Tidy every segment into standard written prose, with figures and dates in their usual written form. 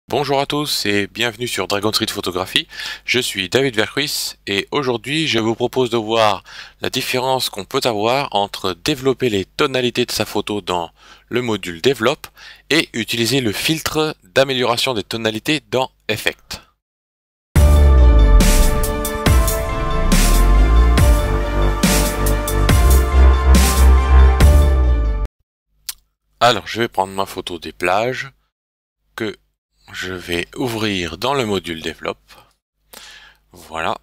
Bonjour à tous et bienvenue sur Dragon Street Photographie. Je suis David Vercruis et aujourd'hui je vous propose de voir la différence qu'on peut avoir entre développer les tonalités de sa photo dans le module Develop et utiliser le filtre d'amélioration des tonalités dans Effect. Alors je vais prendre ma photo des plages que je vais ouvrir dans le module Develop. Voilà.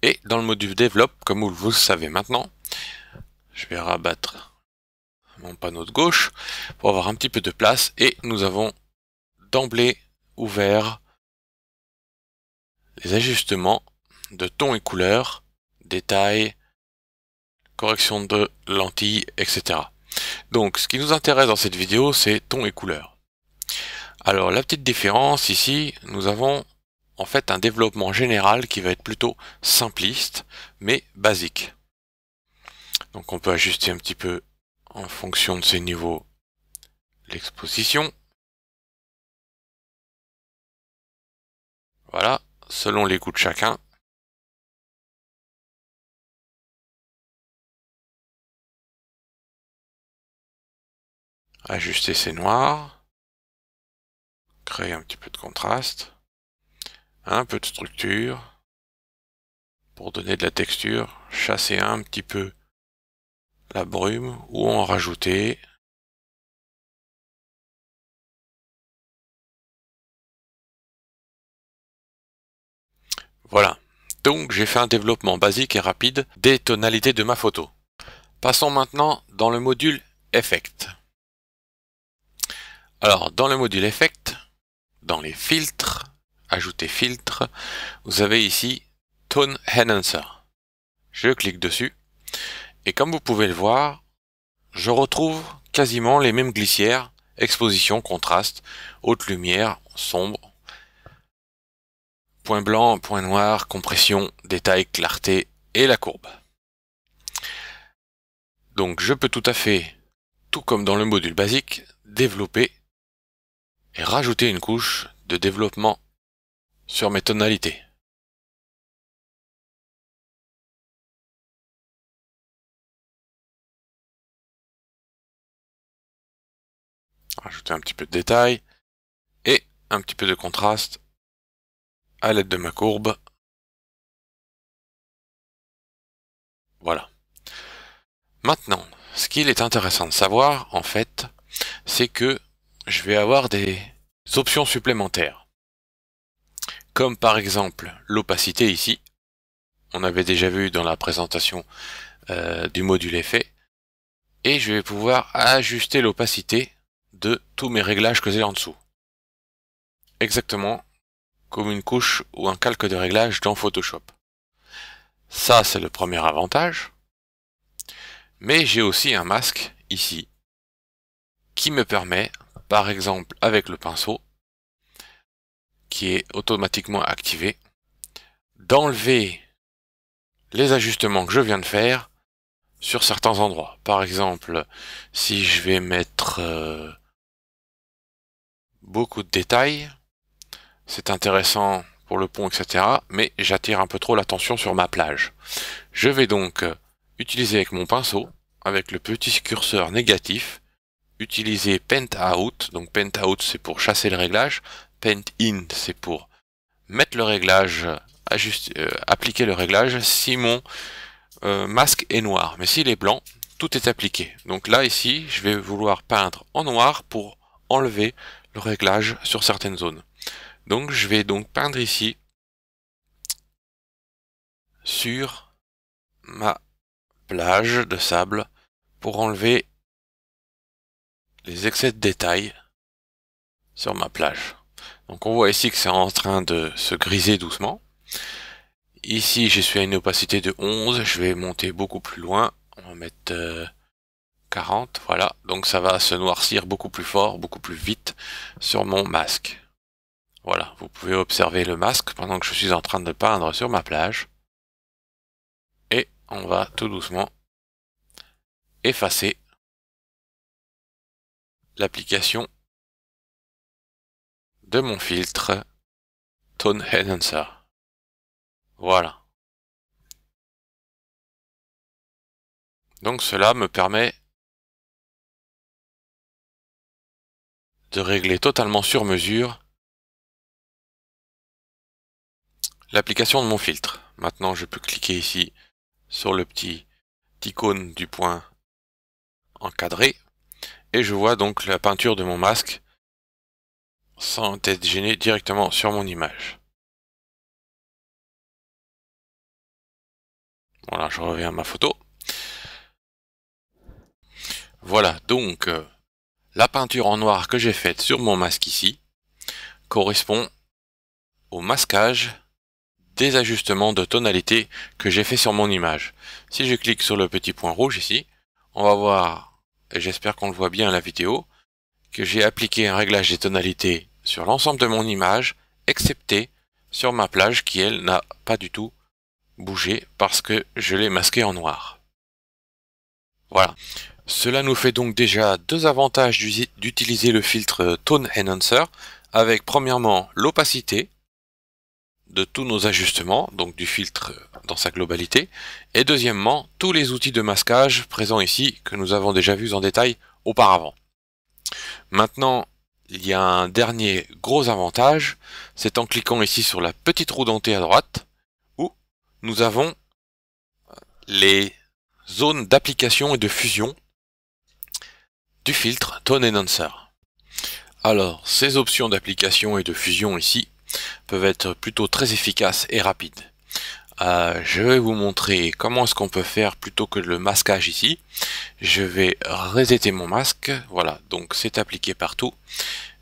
Et dans le module Develop, comme vous le savez maintenant, je vais rabattre mon panneau de gauche pour avoir un petit peu de place et nous avons d'emblée ouvert les ajustements de ton et couleur, détails, correction de lentilles, etc. Donc ce qui nous intéresse dans cette vidéo, c'est ton et couleur. Alors la petite différence ici, nous avons en fait un développement général qui va être plutôt simpliste mais basique. Donc on peut ajuster un petit peu en fonction de ces niveaux l'exposition. Voilà, selon les goûts de chacun. Ajuster ces noirs. Créer un petit peu de contraste. Un peu de structure. Pour donner de la texture. Chasser un petit peu la brume ou en rajouter. Voilà. Donc j'ai fait un développement basique et rapide des tonalités de ma photo. Passons maintenant dans le module Effect. Alors dans le module Effect, dans les filtres, ajouter filtre, vous avez ici Tone Enhancer. Je clique dessus et comme vous pouvez le voir, je retrouve quasiment les mêmes glissières, exposition, contraste, haute lumière, sombre, point blanc, point noir, compression, détail, clarté et la courbe. Donc je peux tout à fait, tout comme dans le module basique, développer et rajouter une couche de développement sur mes tonalités. Rajouter un petit peu de détail et un petit peu de contraste à l'aide de ma courbe. Voilà. Maintenant, ce qu'il est intéressant de savoir, en fait, c'est que je vais avoir des options supplémentaires. Comme par exemple l'opacité ici. On avait déjà vu dans la présentation du module effet. Et je vais pouvoir ajuster l'opacité de tous mes réglages que j'ai en dessous. Exactement comme une couche ou un calque de réglage dans Photoshop. Ça, c'est le premier avantage. Mais j'ai aussi un masque ici qui me permet, par exemple avec le pinceau, qui est automatiquement activé, d'enlever les ajustements que je viens de faire sur certains endroits. Par exemple, si je vais mettre beaucoup de détails, c'est intéressant pour le pont, etc. Mais j'attire un peu trop l'attention sur ma plage. Je vais donc utiliser avec mon pinceau, avec le petit curseur négatif, utiliser Paint Out. Donc Paint Out, c'est pour chasser le réglage. Paint In, c'est pour mettre le réglage, appliquer le réglage si mon masque est noir. Mais s'il est blanc, tout est appliqué. Donc là, ici, je vais vouloir peindre en noir pour enlever le réglage sur certaines zones. Donc je vais donc peindre ici sur ma plage de sable pour enlever les excès de détails sur ma plage. Donc on voit ici que c'est en train de se griser doucement. Ici je suis à une opacité de 11, je vais monter beaucoup plus loin. On va mettre 40, voilà. Donc ça va se noircir beaucoup plus fort, beaucoup plus vite sur mon masque. Voilà, vous pouvez observer le masque pendant que je suis en train de peindre sur ma plage. Et on va tout doucement effacer l'application de mon filtre Tone Enhancer. Voilà. Donc cela me permet de régler totalement sur mesure l'application de mon filtre. Maintenant, je peux cliquer ici sur le petit icône du point encadré et je vois donc la peinture de mon masque sans être gêné directement sur mon image. Voilà, je reviens à ma photo. Voilà, donc la peinture en noir que j'ai faite sur mon masque ici correspond au masquage des ajustements de tonalité que j'ai fait sur mon image. Si je clique sur le petit point rouge ici, on va voir, et j'espère qu'on le voit bien à la vidéo, que j'ai appliqué un réglage des tonalités sur l'ensemble de mon image, excepté sur ma plage qui, elle, n'a pas du tout bougé parce que je l'ai masqué en noir. Voilà. Cela nous fait donc déjà deux avantages d'utiliser le filtre Tone Enhancer, avec premièrement l'opacité de tous nos ajustements, donc du filtre dans sa globalité, et deuxièmement tous les outils de masquage présents ici que nous avons déjà vus en détail auparavant. Maintenant, il y a un dernier gros avantage, c'est en cliquant ici sur la petite roue dentée à droite, où nous avons les zones d'application et de fusion du filtre Tone Enhancer. Alors, ces options d'application et de fusion ici peuvent être plutôt très efficaces et rapides. Je vais vous montrer comment est-ce qu'on peut faire plutôt que le masquage ici. Je vais resetter mon masque, voilà, donc c'est appliqué partout.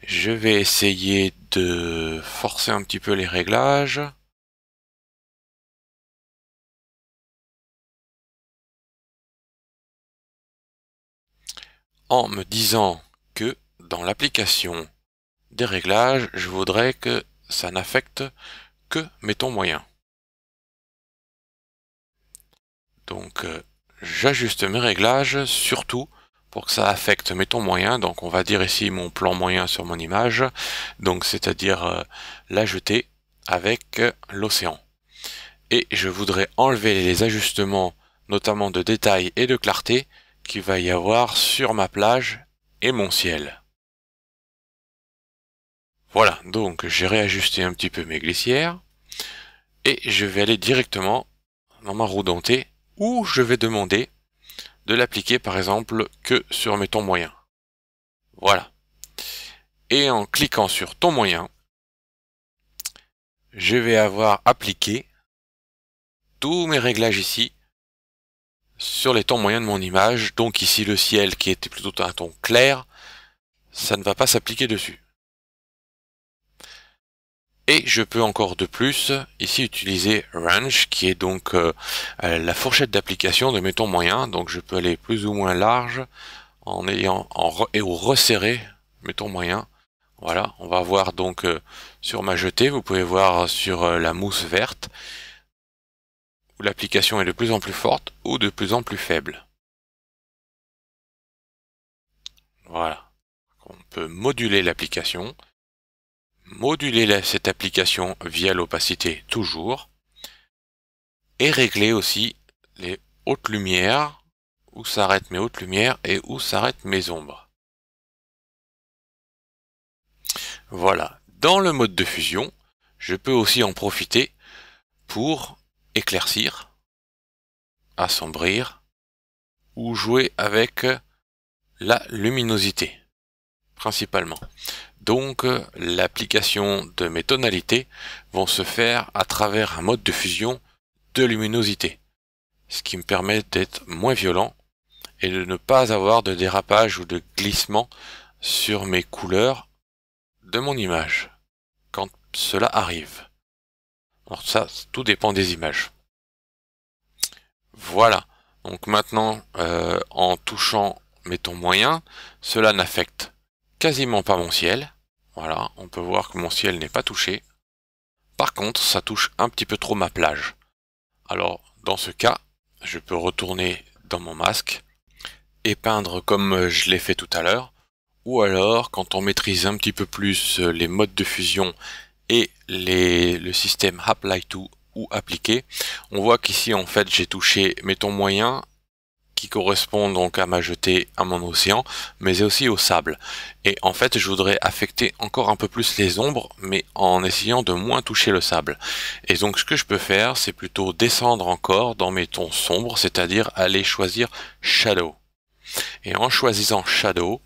Je vais essayer de forcer un petit peu les réglages. En me disant que dans l'application des réglages, je voudrais que ça n'affecte que mes tons moyens. Donc j'ajuste mes réglages surtout pour que ça affecte mes tons moyens. Donc on va dire ici mon plan moyen sur mon image, donc c'est-à-dire la jetée avec l'océan. Et je voudrais enlever les ajustements notamment de détail et de clarté qu'il va y avoir sur ma plage et mon ciel. Voilà, donc j'ai réajusté un petit peu mes glissières et je vais aller directement dans ma roue dentée où je vais demander de l'appliquer par exemple que sur mes tons moyens. Voilà. Et en cliquant sur ton moyen, je vais avoir appliqué tous mes réglages ici sur les tons moyens de mon image. Donc ici le ciel qui était plutôt un ton clair, ça ne va pas s'appliquer dessus. Et je peux encore de plus ici utiliser Range qui est donc la fourchette d'application de mes tons moyens. Donc je peux aller plus ou moins large en ayant ou resserrer mes tons moyens. Voilà, on va voir donc sur ma jetée, vous pouvez voir sur la mousse verte où l'application est de plus en plus forte ou de plus en plus faible. Voilà, on peut moduler l'application, moduler cette application via l'opacité toujours, et régler aussi les hautes lumières, où s'arrêtent mes hautes lumières et où s'arrêtent mes ombres. Voilà, dans le mode de fusion, je peux aussi en profiter pour éclaircir, assombrir ou jouer avec la luminosité principalement. Donc l'application de mes tonalités vont se faire à travers un mode de fusion de luminosité, ce qui me permet d'être moins violent et de ne pas avoir de dérapage ou de glissement sur mes couleurs de mon image quand cela arrive. Alors ça, tout dépend des images. Voilà, donc maintenant en touchant mes tons moyens, cela n'affecte quasiment pas mon ciel. Voilà, on peut voir que mon ciel n'est pas touché. Par contre, ça touche un petit peu trop ma plage. Alors, dans ce cas, je peux retourner dans mon masque et peindre comme je l'ai fait tout à l'heure, ou alors quand on maîtrise un petit peu plus les modes de fusion et le système Apply To ou appliquer, on voit qu'ici en fait j'ai touché mes tons moyens qui correspondent donc à ma jetée à mon océan, mais aussi au sable. Et en fait je voudrais affecter encore un peu plus les ombres, mais en essayant de moins toucher le sable. Et donc ce que je peux faire, c'est plutôt descendre encore dans mes tons sombres, c'est-à-dire aller choisir Shadow. Et en choisissant Shadow,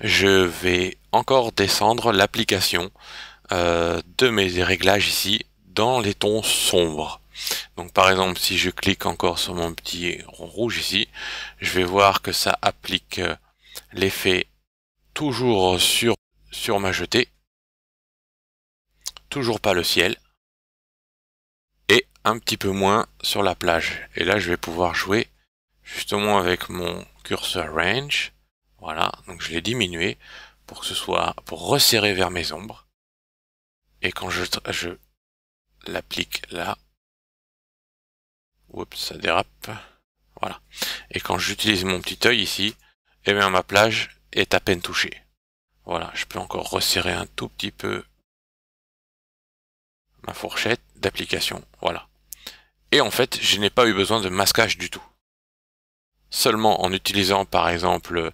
je vais encore descendre l'application de mes réglages ici dans les tons sombres. Donc par exemple, si je clique encore sur mon petit rond rouge ici, je vais voir que ça applique l'effet toujours sur ma jetée, toujours pas le ciel, et un petit peu moins sur la plage. Et là, je vais pouvoir jouer justement avec mon curseur range. Voilà, donc je l'ai diminué pour que ce soit pour resserrer vers mes ombres. Et quand je l'applique là, oups, ça dérape. Voilà. Et quand j'utilise mon petit œil ici, eh bien ma plage est à peine touchée. Voilà, je peux encore resserrer un tout petit peu ma fourchette d'application. Voilà. Et en fait, je n'ai pas eu besoin de masquage du tout. Seulement en utilisant par exemple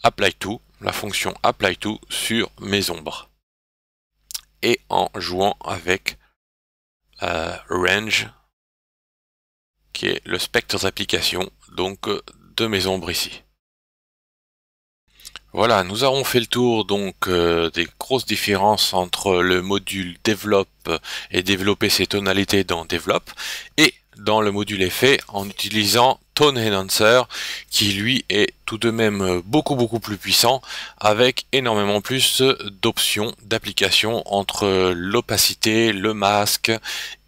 Apply To, la fonction Apply To sur mes ombres. Et en jouant avec Range, qui est le spectre d'application donc de mes ombres ici. Voilà, nous avons fait le tour donc des grosses différences entre le module Develop et développer ses tonalités dans Develop et dans le module Effet en utilisant Tone Enhancer qui lui est tout de même beaucoup plus puissant avec énormément plus d'options d'application entre l'opacité, le masque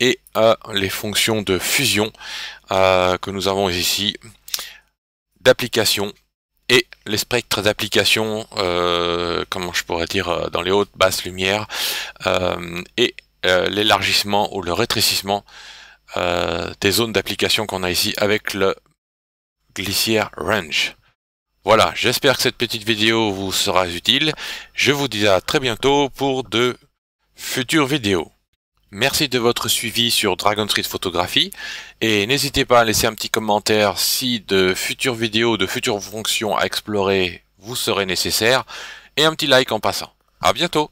et les fonctions de fusion que nous avons ici d'application et les spectres d'application, comment je pourrais dire, dans les hautes basses lumières, et l'élargissement ou le rétrécissement des zones d'application qu'on a ici avec le glissière range. Voilà, j'espère que cette petite vidéo vous sera utile. Je vous dis à très bientôt pour de futures vidéos. Merci de votre suivi sur Dragon Street Photographie et n'hésitez pas à laisser un petit commentaire si de futures vidéos, de futures fonctions à explorer vous seraient nécessaires et un petit like en passant. À bientôt!